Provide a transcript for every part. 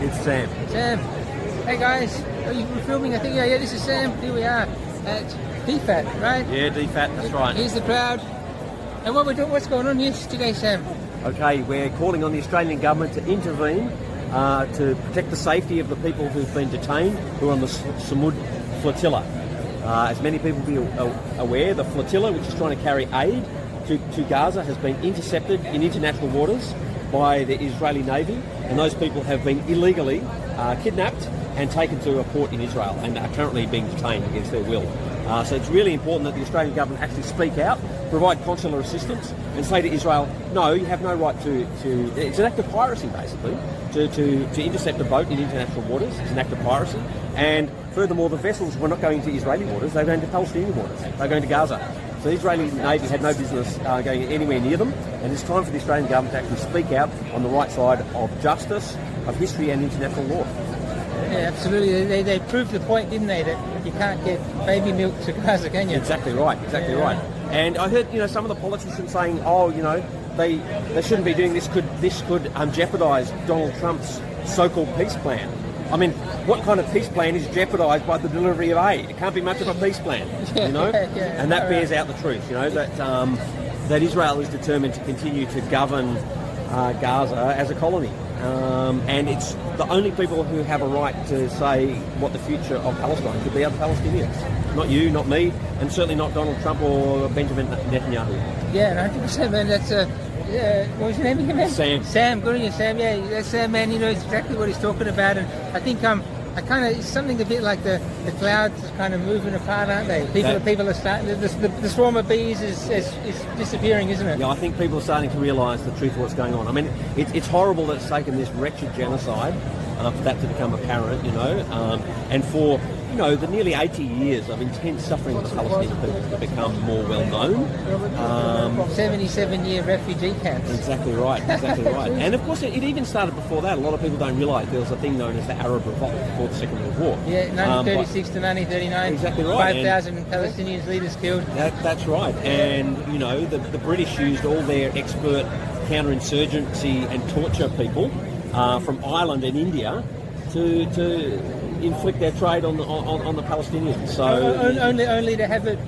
It's Sam. Sam. Hey guys, are you filming? I think, yeah, this is Sam. Here we are at DFAT, right? Yeah, DFAT, that's right. Here's the crowd. And what we're doing, what's going on here today, Sam? Okay, we're calling on the Australian government to intervene to protect the safety of the people who've been detained, who are on the Samud flotilla. As many people will be aware, the flotilla, which is trying to carry aid to Gaza, has been intercepted in international waters by the Israeli Navy, and those people have been illegally kidnapped and taken to a port in Israel and are currently being detained against their will. So it's really important that the Australian government actually speak out, provide consular assistance, and say to Israel, no, you have no right to it's an act of piracy, basically, to intercept a boat in international waters. It's an act of piracy. And furthermore, the vessels were not going to Israeli waters, they were going to Palestinian waters. They were going to Gaza. So the Israeli Navy had no business going anywhere near them, and it's time for the Australian government to actually speak out on the right side of justice, of history and international law. Yeah, absolutely. They proved the point, didn't they, that you can't get baby milk to Gaza, can you? Exactly right, exactly right. And I heard, some of the politicians saying, they shouldn't be doing this. This could jeopardise Donald Trump's so-called peace plan. I mean, what kind of peace plan is jeopardised by the delivery of aid? It can't be much of a peace plan, and that bears out the truth, that Israel is determined to continue to govern Gaza as a colony. And it's the only people who have a right to say what the future of Palestine could be are the Palestinians. Not you, not me, and certainly not Donald Trump or Benjamin Netanyahu. Yeah, 100%, man. That's what was your name again, man? Sam. Sam, good on you, Sam. Yeah, that's Sam, man. He knows exactly what he's talking about, and I think it's something a bit like the clouds kind of moving apart, aren't they? People are starting. The swarm of bees is disappearing, isn't it? Yeah, I think people are starting to realise the truth of what's going on. I mean, it's horrible that it's taken this wretched genocide for that to become apparent, and for the nearly 80 years of intense suffering of the Palestinian people to become more well known. 77-year refugee camps. Exactly right, exactly right. And of course, it even started before that. A lot of people don't realise there was a thing known as the Arab Revolt before the Second World War. Yeah, 1936 to 1939. Exactly right. 5,000 Palestinian leaders killed. That's right. And the British used all their expert counterinsurgency and torture people from Ireland and India to inflict their trade on the Palestinians. So only to have it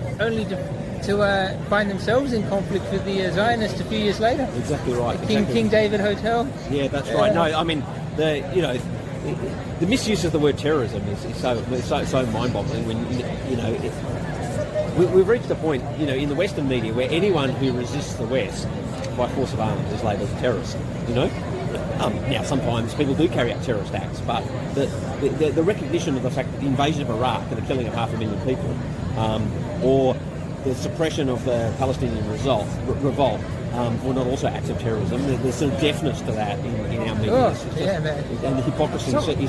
to find themselves in conflict with the Zionists a few years later. Exactly right. King David Hotel. Yeah, that's right. No, I mean the misuse of the word terrorism is so mind-boggling. When we've reached a point in the Western media where anyone who resists the West by force of arms is labelled a terrorist. Now, sometimes people do carry out terrorist acts, but the recognition of the fact that the invasion of Iraq and the killing of 500,000 people, or the suppression of the Palestinian revolt, were not also acts of terrorism. There's some deafness to that in our media. Yeah, man. And the hypocrisy is just